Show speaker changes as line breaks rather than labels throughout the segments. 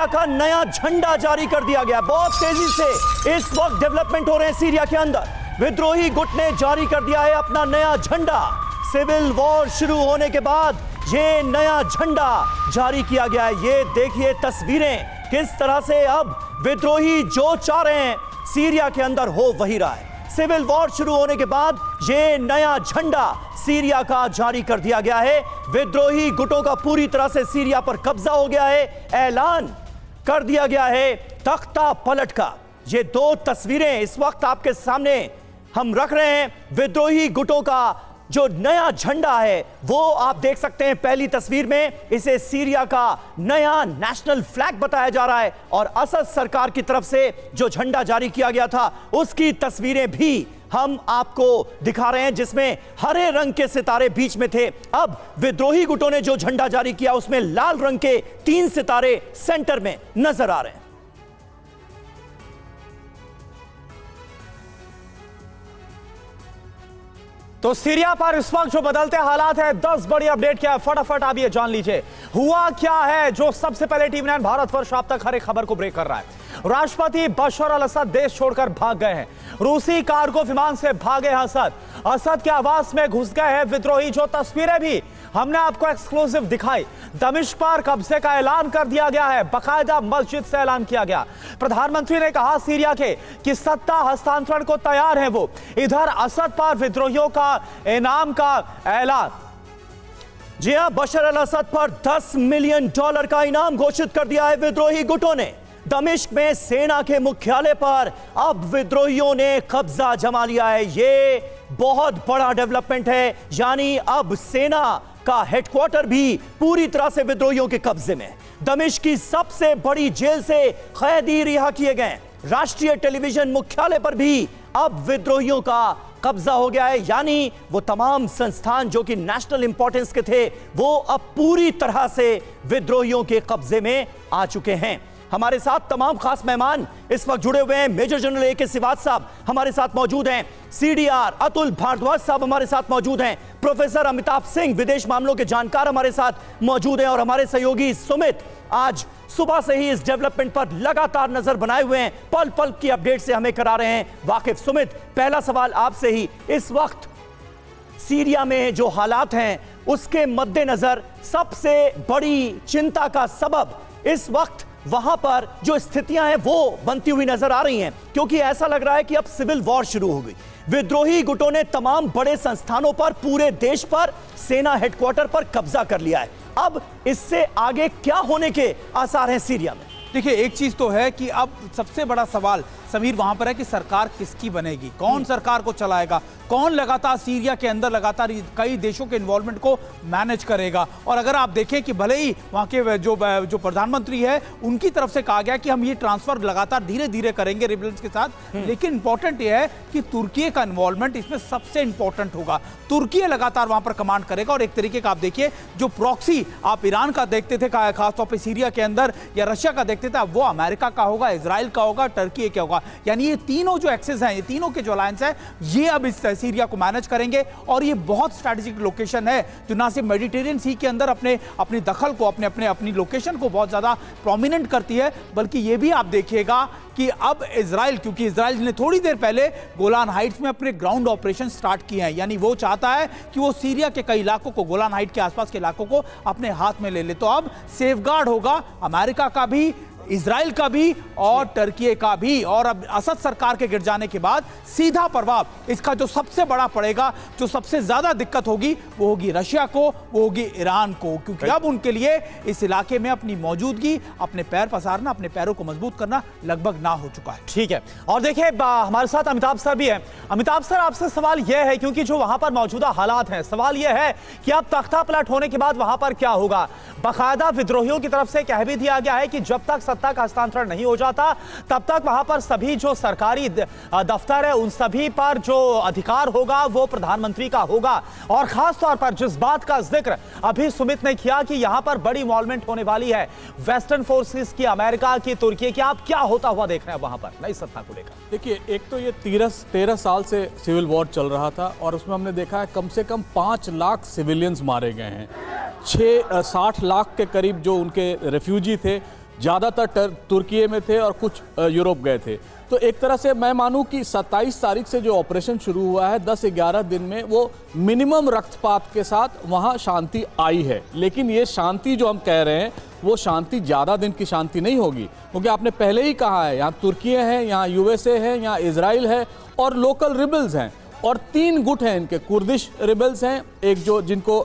Syria का नया झंडा जारी कर दिया गया। बहुत तेजी से इस वक्त डेवलपमेंट हो रहे हैं सीरिया के अंदर। विद्रोही गुट ने जारी कर दिया है अपना नया झंडा। सिविल वॉर शुरू होने के बाद ये नया झंडा जारी किया गया है। ये देखिए तस्वीरें, किस तरह से अब विद्रोही जो चाह रहे हैं सीरिया के अंदर हो वही रहा है। सिविल वॉर शुरू होने के बाद ये नया झंडा सीरिया का जारी कर दिया गया है। विद्रोही गुटों का पूरी तरह से सीरिया पर कब्जा हो गया है। ऐलान कर दिया गया है तख्ता पलट का। ये दो तस्वीरें इस वक्त आपके सामने हम रख रहे हैं। विद्रोही गुटों का जो नया झंडा है वो आप देख सकते हैं। पहली तस्वीर में इसे सीरिया का नया नेशनल फ्लैग बताया जा रहा है और असद सरकार की तरफ से जो झंडा जारी किया गया था उसकी तस्वीरें भी हम आपको दिखा रहे हैं, जिसमें हरे रंग के सितारे बीच में थे। अब विद्रोही गुटों ने जो झंडा जारी किया उसमें लाल रंग के 3 सितारे सेंटर में नजर आ रहे हैं।
तो सीरिया पर इस वक्त जो बदलते हालात है, 10 बड़ी अपडेट क्या है, फटाफट आप ये जान लीजिए। हुआ क्या है जो सबसे पहले टीवी 9 भारतवर्ष आप तक हर एक खबर को ब्रेक कर रहा है। राष्ट्रपति बशर अल असद देश छोड़कर भाग गए हैं। रूसी कार्गो विमान से भागे असद के आवास में घुस गए हैं विद्रोही। जो तस्वीरें भी हमने आपको एक्सक्लूसिव दिखाई, दमिश्क पर कब्जे का ऐलान कर दिया गया है। बाकायदा मस्जिद से ऐलान किया गया। प्रधानमंत्री ने कहा सीरिया के कि सत्ता हस्तांतरण को तैयार है वो। इधर असद पर विद्रोहियों का इनाम का ऐलान।
जी हां, बशर अल असद पर $10 मिलियन का इनाम घोषित कर दिया है विद्रोही गुटों ने। दमिश्क में सेना के मुख्यालय पर अब विद्रोहियों ने कब्जा जमा लिया है। ये बहुत बड़ा डेवलपमेंट है, यानी अब सेना का हेडक्वार्टर भी पूरी तरह से विद्रोहियों के कब्जे में। दमिश्क की सबसे बड़ी जेल से कैदी रिहा किए गए। राष्ट्रीय टेलीविजन मुख्यालय पर भी अब विद्रोहियों का कब्जा हो गया है, यानी वो तमाम संस्थान जो कि नेशनल इंपॉर्टेंस के थे वो अब पूरी तरह से विद्रोहियों के कब्जे में आ चुके हैं। हमारे साथ तमाम खास मेहमान इस वक्त जुड़े हुए हैं। मेजर जनरल ए के सिवात साहब हमारे साथ मौजूद हैं। सीडीआर अतुल भारद्वाज साहब हमारे साथ मौजूद हैं। प्रोफेसर अमिताभ सिंह विदेश मामलों के जानकार हमारे साथ मौजूद हैं और हमारे सहयोगी सुमित आज सुबह से ही इस डेवलपमेंट पर लगातार नजर बनाए हुए हैं। पल पल की अपडेट से हमें करा रहे हैं वाकिफ। सुमित, पहला सवाल आपसे ही, इस वक्त सीरिया में जो हालात हैं उसके मद्देनजर सबसे बड़ी चिंता का सबब इस वक्त वहां पर जो स्थितियां हैं वो बनती हुई नजर आ रही हैं, क्योंकि ऐसा लग रहा है कि अब सिविल वॉर शुरू हो गई। विद्रोही गुटों ने तमाम बड़े संस्थानों पर, पूरे देश पर, सेना हेडक्वार्टर पर कब्जा कर लिया है। अब इससे आगे क्या होने के आसार हैं सीरिया में?
देखिए, एक चीज तो है कि अब सबसे बड़ा सवाल समीर वहां पर है कि सरकार किसकी बनेगी, कौन सरकार को चलाएगा, कौन लगातार सीरिया के अंदर लगातार कई देशों के इन्वॉल्वमेंट को मैनेज करेगा। और अगर आप देखें कि भले ही वहां के जो प्रधानमंत्री है उनकी तरफ से कहा गया कि हम ये ट्रांसफर लगातार धीरे धीरे करेंगे रिबेल्स के साथ, लेकिन इंपॉर्टेंट ये है कि तुर्की का इन्वॉल्वमेंट इसमें सबसे इंपॉर्टेंट होगा। तुर्की लगातार वहां पर कमांड करेगा और एक तरीके का आप देखिए जो प्रॉक्सी आप ईरान का देखते थे खासतौर पर सीरिया के अंदर या रशिया का देखते थे, वो अमेरिका का होगा, इजराइल का होगा, टर्की का होगा। यानी ये तीनों जो एक्सेस हैं, ये तीनों के जो अलायंस है, ये अब इस सीरिया को मैनेज करेंगे। और ये बहुत स्ट्रैटेजिक लोकेशन है जो ना सिर्फ मेडिटेरियन सी के अंदर अपनी दखल को, अपनी लोकेशन को बहुत ज्यादा प्रोमिनेंट करती है, बल्कि ये भी आप देखिएगा कि अब इजराइल, क्योंकि इजराइल ने थोड़ी देर पहले गोलान हाइट्स में अपने ग्राउंड ऑपरेशन स्टार्ट किए हैं, यानी वो चाहता है कि वो सीरिया के कई इलाकों को, गोलान हाइट के आसपास के इलाकों को अपने हाथ में ले ले। तो अब सेफगार्ड होगा अमेरिका का भी, इजराइल का भी और टर्की का भी। और अब असद सरकार के गिर जाने के बाद सीधा प्रभाव इसका जो सबसे बड़ा पड़ेगा, जो सबसे ज्यादा दिक्कत होगी, वो होगी रशिया को, वो होगी ईरान को, क्योंकि अब उनके लिए इस इलाके में अपनी मौजूदगी, अपने पैर पसारना, अपने पैरों को मजबूत करना लगभग ना हो चुका है।
ठीक है, और देखिए हमारे साथ अमिताभ सर भी हैं। अमिताभ सर, आपसे सवाल यह है, क्योंकि जो वहां पर मौजूदा हालात हैं, सवाल यह है कि अब तख्ता पलट होने के बाद वहां पर क्या होगा। बाकायदा विद्रोहियों की तरफ से कह भी दिया गया है कि जब तक सत्ता का हस्तांतरण नहीं हो जाता तब तक वहां पर सभी जो सरकारी दफ्तर है उन सभी पर जो अधिकार होगा वो प्रधानमंत्री का होगा। और खास तौर पर जिस बात का जिक्र अभी सुमित ने किया कि यहां पर बड़ी इन्वॉल्वमेंट होने वाली है वेस्टर्न फोर्सेस की, अमेरिका की, तुर्की की, आप क्या होता हुआ देख रहे हैं वहां पर नई सत्ता को लेकर?
देखिए, एक तो ये 13 साल से सिविल वॉर चल रहा था और उसमें हमने देखा है कम से कम 5 लाख सिविलियंस मारे गए हैं। 60 लाख के करीब जो उनके रेफ्यूजी थे ज़्यादातर तुर्की में थे और कुछ यूरोप गए थे। तो एक तरह से मैं मानूं कि 27 तारीख से जो ऑपरेशन शुरू हुआ है 10-11 दिन में वो मिनिमम रक्तपात के साथ वहाँ शांति आई है। लेकिन ये शांति जो हम कह रहे हैं वो शांति ज़्यादा दिन की शांति नहीं होगी, क्योंकि आपने पहले ही कहा है यहाँ तुर्की है, यहाँ यूएसए है, यहाँ इजराइल है और लोकल रिबल्स हैं। और 3 गुट हैं इनके, कुर्दिश रिबल्स हैं, एक जो जिनको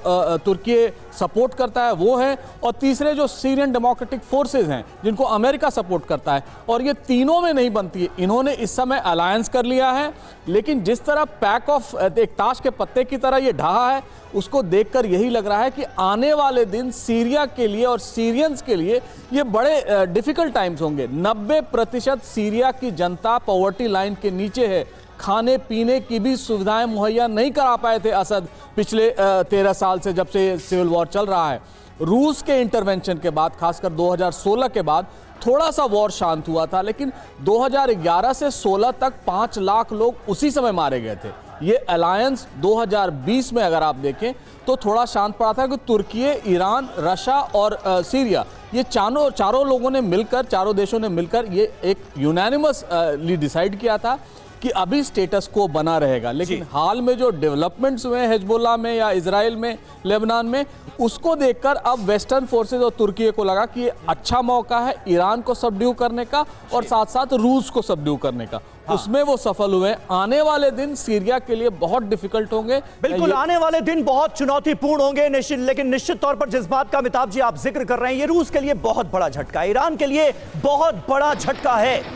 तुर्की सपोर्ट करता है वो है, और तीसरे जो सीरियन डेमोक्रेटिक फोर्सेस हैं जिनको अमेरिका सपोर्ट करता है। और ये तीनों में नहीं बनती है। इन्होंने इस समय अलायंस कर लिया है, लेकिन जिस तरह पैक ऑफ एक ताश के पत्ते की तरह ये ढहा है, उसको देखकर यही लग रहा है कि आने वाले दिन सीरिया के लिए और सीरियंस के लिए ये बड़े डिफिकल्ट टाइम्स होंगे। 90% सीरिया की जनता पॉवर्टी लाइन के नीचे है। खाने पीने की भी सुविधाएं मुहैया नहीं करा पाए थे असद पिछले 13 साल से, जब से सिविल वॉर चल रहा है। रूस के इंटरवेंशन के बाद, खासकर 2016 के बाद थोड़ा सा वॉर शांत हुआ था, लेकिन 2011 से 16 तक 5 लाख लोग उसी समय मारे गए थे। ये अलायंस 2020 में अगर आप देखें तो थोड़ा शांत पड़ा था कि तुर्की, ईरान, रशिया और सीरिया, ये चारों लोगों ने मिलकर, चारों देशों ने मिलकर ये एक यूनानिमसली डिसाइड किया था कि अभी स्टेटस को बना रहेगा। लेकिन हाल में जो डेवलपमेंट्स हुए हैं हिजबुल्लाह में या इजराइल में, लेबनान में, उसको देखकर अब वेस्टर्न फोर्सेस और तुर्की को लगा कि ये अच्छा मौका है ईरान को सबड्यू करने का और साथ साथ रूस को सबड्यू करने का। उसमें वो सफल हुए। आने वाले दिन सीरिया के लिए बहुत डिफिकल्ट होंगे।
बिल्कुल, आने वाले दिन बहुत चुनौतीपूर्ण होंगे लेकिन निश्चित तौर पर जिस बात का अमिताभ जी आप जिक्र कर रहे हैं, ये रूस के लिए बहुत बड़ा झटका है, ईरान के लिए बहुत बड़ा झटका है।